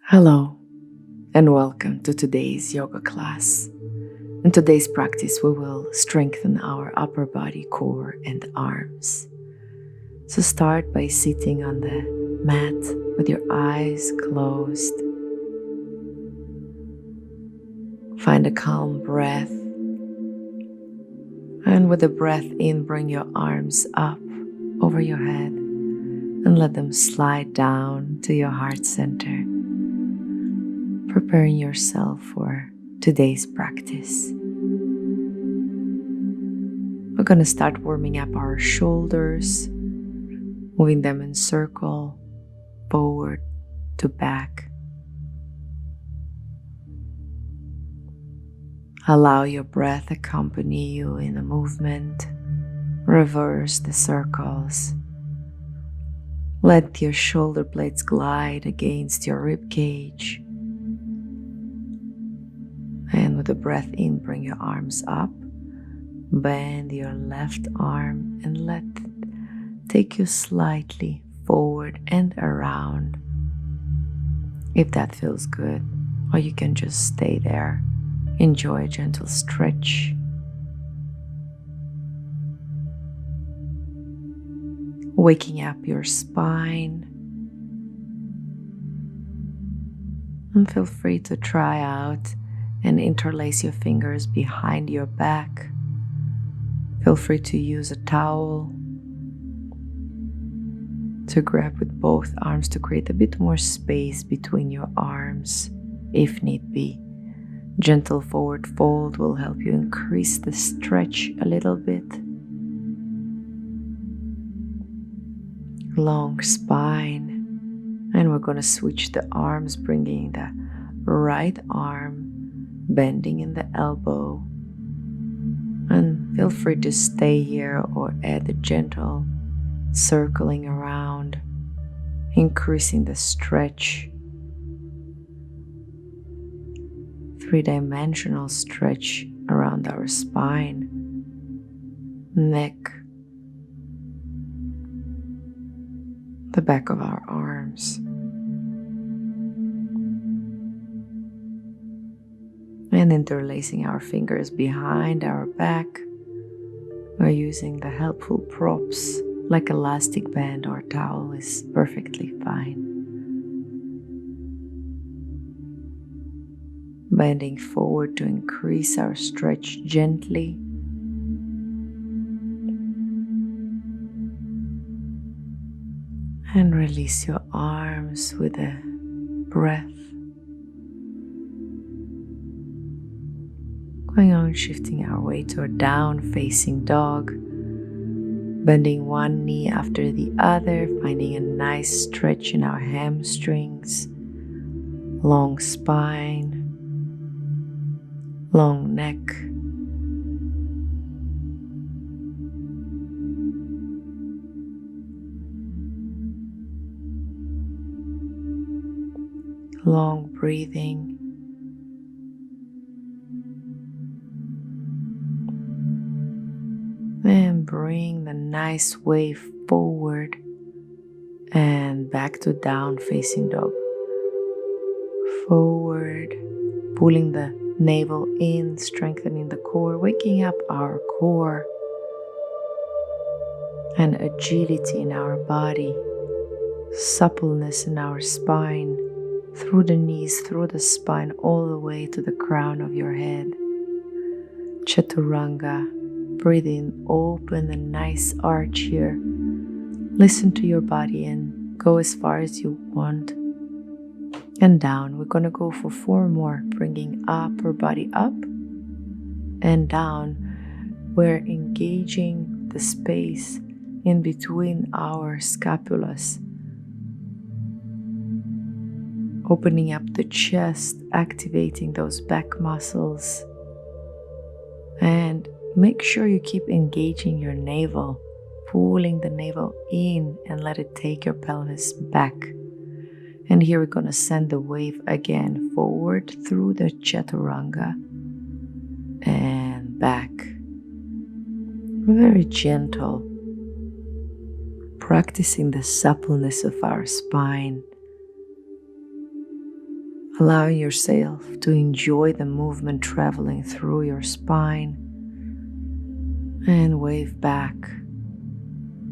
Hello, and welcome to today's yoga class. In today's practice, we will strengthen our upper body, core, and arms. So start by sitting on the mat with your eyes closed. Find a calm breath. And with the breath in, bring your arms up over your head and let them slide down to your heart center, preparing yourself for today's practice. We're going to start warming up our shoulders, moving them in circle, forward to back. Allow your breath accompany you in the movement. Reverse the circles. Let your shoulder blades glide against your rib cage. And with the breath in, bring your arms up. Bend your left arm and let it take you slightly forward and around. If that feels good, or you can just stay there. Enjoy a gentle stretch. Waking up your spine. And feel free to try out and interlace your fingers behind your back. Feel free to use a towel to grab with both arms to create a bit more space between your arms if need be. Gentle forward fold will help you increase the stretch a little bit. Long spine. And we're going to switch the arms, bringing the right arm, bending in the elbow. And feel free to stay here or add a gentle circling around, increasing the stretch. Three-dimensional stretch around our spine, neck, the back of our arms. And interlacing our fingers behind our back. We're using the helpful props like elastic band or towel is perfectly fine. Bending forward to increase our stretch gently. And release your arms with a breath. Going on, shifting our weight to a down-facing dog. Bending one knee after the other, finding a nice stretch in our hamstrings. Long spine. Long neck. Long breathing. And bring the nice wave forward and back to down facing dog. Forward, pulling the navel in, strengthening the core, waking up our core and agility in our body, suppleness in our spine, through the knees, through the spine, all the way to the crown of your head. Chaturanga, breathe in, open a nice arch here. Listen to your body and go as far as you want. And down. We're going to go for 4 more, bringing upper body up and down. We're engaging the space in between our scapulas, opening up the chest, activating those back muscles, and make sure you keep engaging your navel, pulling the navel in and let it take your pelvis back. And here we're going to send the wave again forward through the chaturanga and back. Very gentle, practicing the suppleness of our spine. allowing yourself to enjoy the movement traveling through your spine, and wave back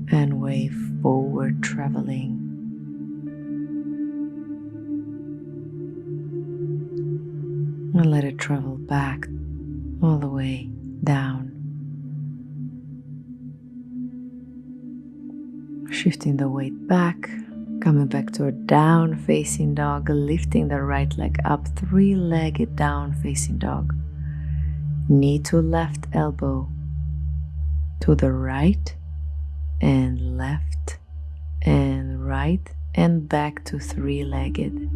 and wave forward, traveling. And let it travel back all the way down. Shifting the weight back, coming back to a down facing dog, lifting the right leg up, three-legged down facing dog. Knee to left elbow, to the right and left and right and back to three-legged.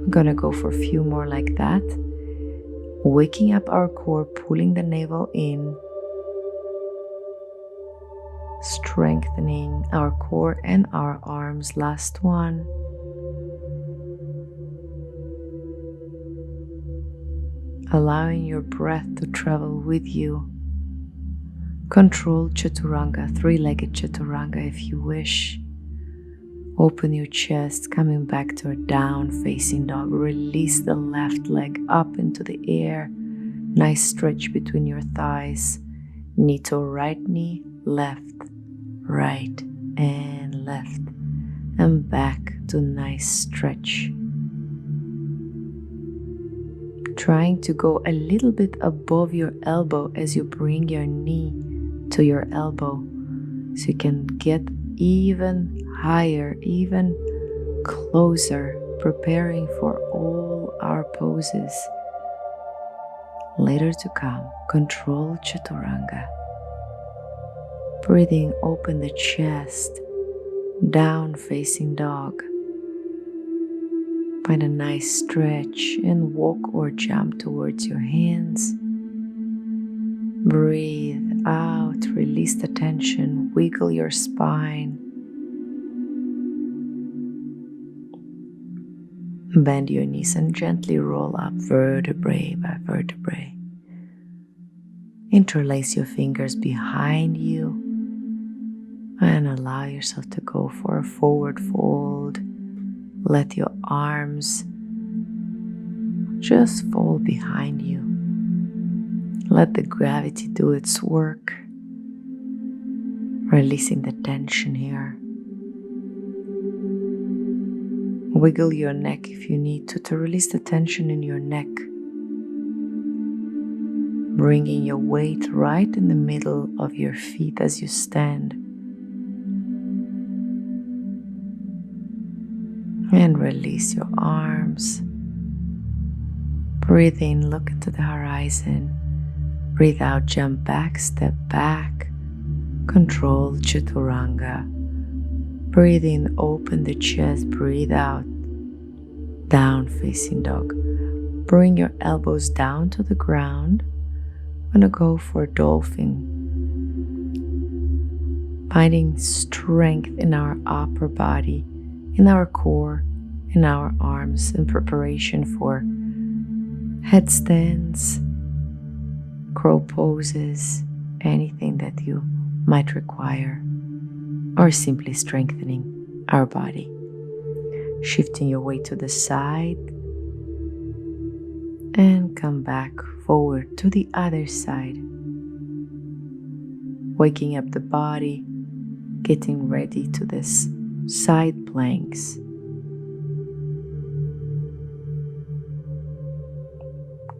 We're gonna go for a few more like that. Waking up our core, pulling the navel in, strengthening our core and our arms. Last one. Allowing your breath to travel with you. Control chaturanga, three-legged chaturanga if you wish. Open your chest, coming back to a down-facing dog. Release the left leg up into the air. Nice stretch between your thighs. Knee to right knee, left, right, and left. And back to nice stretch. Trying to go a little bit above your elbow as you bring your knee to your elbow, so you can get even higher, even closer, preparing for all our poses later to come. Control chaturanga. Breathing, open the chest, down facing dog. Find a nice stretch and walk or jump towards your hands. Breathe out, release the tension, wiggle your spine. Bend your knees and gently roll up vertebrae by vertebrae. Interlace your fingers behind you and allow yourself to go for a forward fold. Let your arms just fall behind you. Let the gravity do its work, releasing the tension here. Wiggle your neck if you need to release the tension in your neck. Bringing your weight right in the middle of your feet as you stand. And release your arms. Breathe in, look into the horizon. Breathe out, jump back, step back. Control chaturanga. Breathe in, open the chest, breathe out. Down facing dog. Bring your elbows down to the ground. I'm gonna go for dolphin. Finding strength in our upper body, in our core, in our arms, in preparation for headstands, crow poses, anything that you might require, or simply strengthening our body. Shifting your weight to the side and come back forward to the other side. Waking up the body, getting ready to this side planks.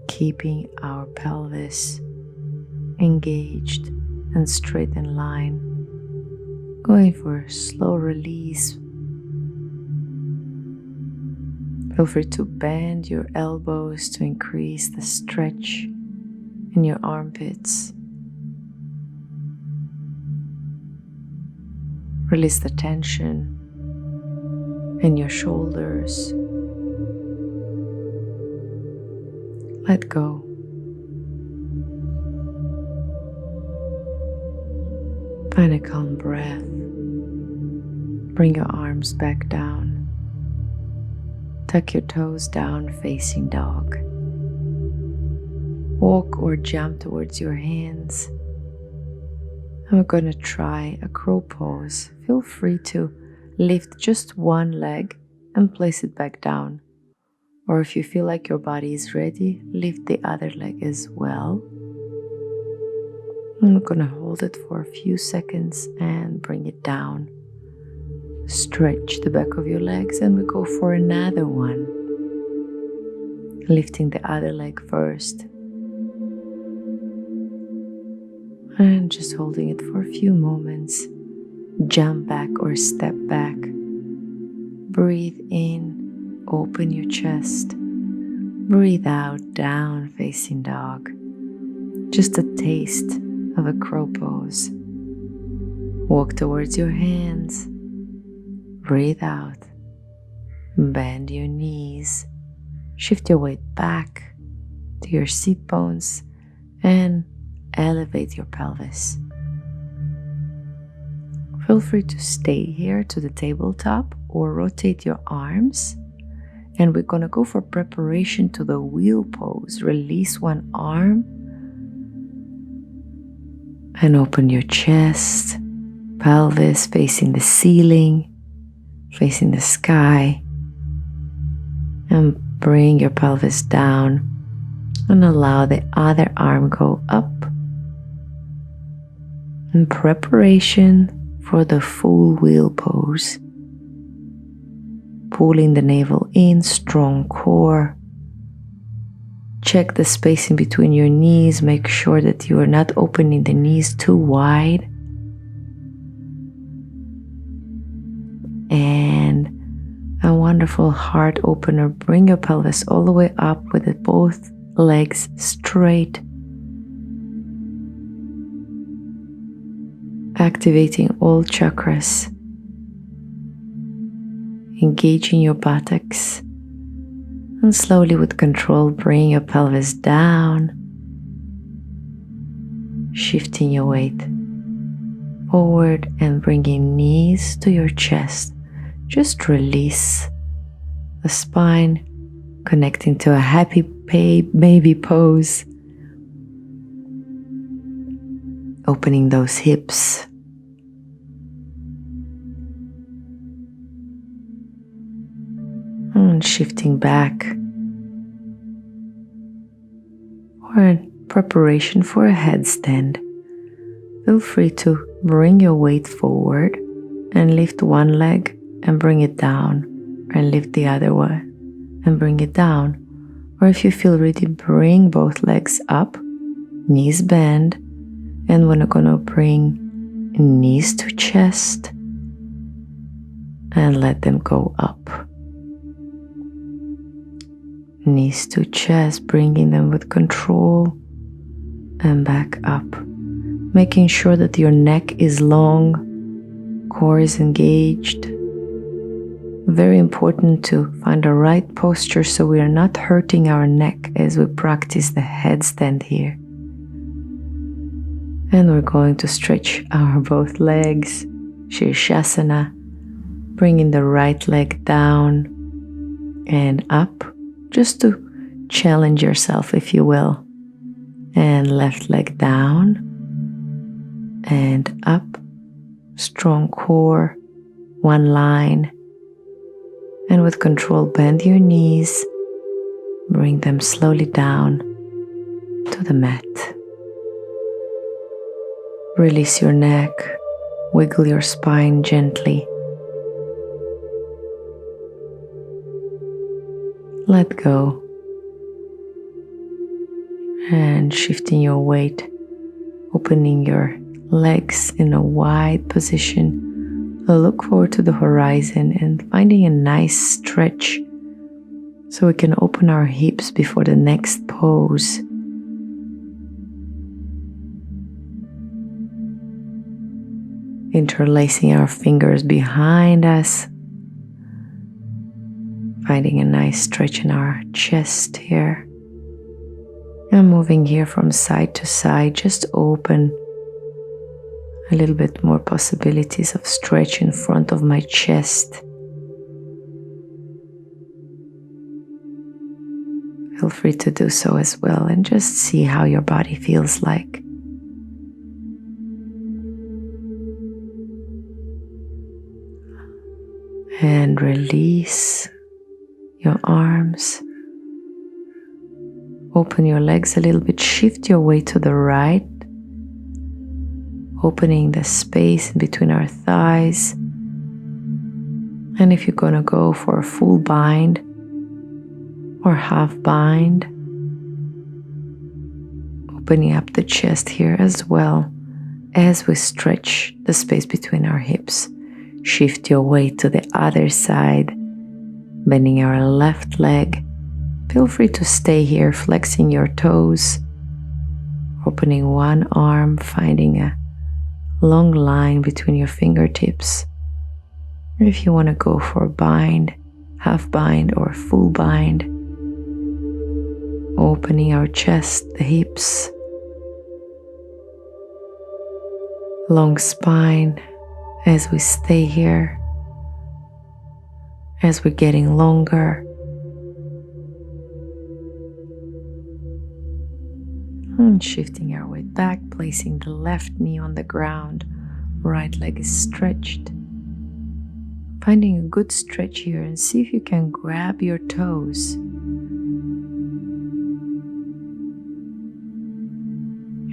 Keeping our pelvis engaged and straight in line. Going for a slow release. Feel free to bend your elbows to increase the stretch in your armpits. Release the tension in your shoulders. Let go. Find a calm breath. Bring your arms back down. Tuck your toes down facing dog. Walk or jump towards your hands. And we're going to try a crow pose. Feel free to lift just one leg and place it back down. Or if you feel like your body is ready, lift the other leg as well. And we're going to hold it for a few seconds and bring it down. Stretch the back of your legs and we go for another one. Lifting the other leg first. And just holding it for a few moments. Jump back or step back. Breathe in, open your chest. Breathe out, down facing dog. Just a taste of a crow pose. Walk towards your hands. Breathe out. Bend your knees. Shift your weight back to your seat bones and elevate your pelvis. Feel free to stay here to the tabletop or rotate your arms. And we're going to go for preparation to the wheel pose. Release one arm and open your chest, pelvis facing the ceiling, facing the sky. And bring your pelvis down and allow the other arm go up. In preparation for the full wheel pose. Pulling the navel in, strong core. Check the spacing between your knees. Make sure that you are not opening the knees too wide. And a wonderful heart opener. Bring your pelvis all the way up with both legs straight. Activating all chakras. Engaging your buttocks. And slowly with control, bring your pelvis down. Shifting your weight forward and bringing knees to your chest. Just release the spine, connecting to a happy baby pose. Opening those hips. And shifting back. Or preparation for a headstand. Feel free to bring your weight forward and lift one leg and bring it down, and lift the other one and bring it down. Or if you feel ready, bring both legs up, knees bend, and we're going to bring knees to chest and let them go up. Knees to chest, bringing them with control and back up. Making sure that your neck is long, core is engaged. Very important to find the right posture so we are not hurting our neck as we practice the headstand here. And we're going to stretch our both legs, Shirshasana, bringing the right leg down and up, just to challenge yourself, if you will. And left leg down and up, strong core, one line. And with control, bend your knees, bring them slowly down to the mat. Release your neck, wiggle your spine gently. Let go. And shifting your weight, opening your legs in a wide position. Look forward to the horizon and finding a nice stretch so we can open our hips before the next pose. Interlacing our fingers behind us, finding a nice stretch in our chest here. And moving here from side to side, just open a little bit more possibilities of stretch in front of my chest. Feel free to do so as well and just see how your body feels like. And release your arms. Open your legs a little bit, shift your weight to the right, opening the space in between our thighs. And if you're gonna go for a full bind or half bind, opening up the chest here as well as we stretch the space between our hips. Shift your weight to the other side, bending our left leg. Feel free to stay here, flexing your toes, opening one arm, finding a long line between your fingertips. If you want to go for a bind, half bind or full bind, opening our chest, the hips, long spine as we stay here, as we're getting longer. And shifting our weight back, placing the left knee on the ground, right leg is stretched. Finding a good stretch here and see if you can grab your toes.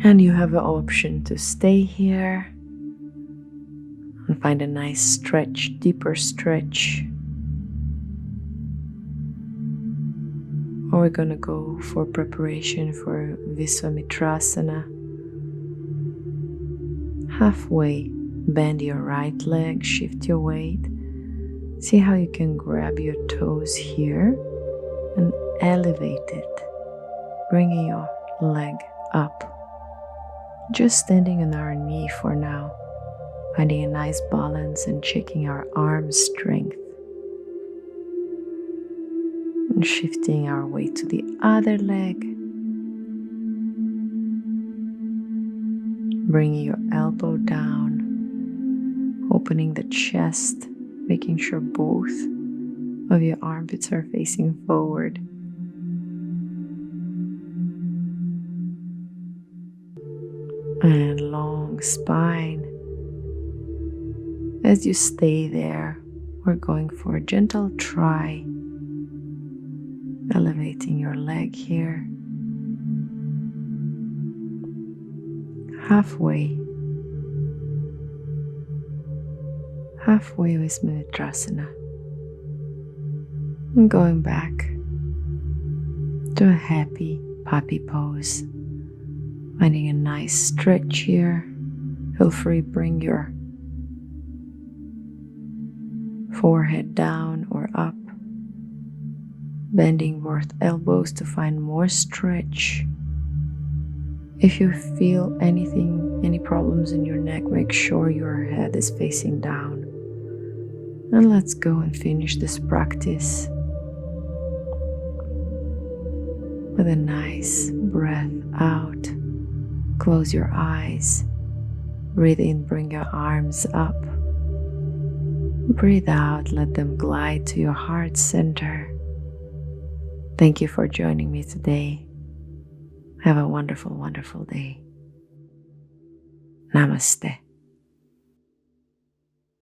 And you have an option to stay here and find a nice stretch, deeper stretch. Or we're gonna go for preparation for Visvamitrasana. Halfway, bend your right leg, shift your weight. See how you can grab your toes here and elevate it, bringing your leg up. Just standing on our knee for now, finding a nice balance and checking our arm strength. And shifting our weight to the other leg. Bringing your elbow down, opening the chest, making sure both of your armpits are facing forward. And long spine. As you stay there, we're going for a gentle try. Elevating your leg here. Halfway with Visvamitrasana. And going back to a happy puppy pose. Finding a nice stretch here. Feel free, bring your forehead down or up. Bending both elbows to find more stretch. If you feel any problems in your neck, make sure your head is facing down. And let's go and finish this practice with a nice breath out. Close your eyes. Breathe in, bring your arms up. Breathe out, let them glide to your heart center. Thank you for joining me today. Have a wonderful, wonderful day. Namaste.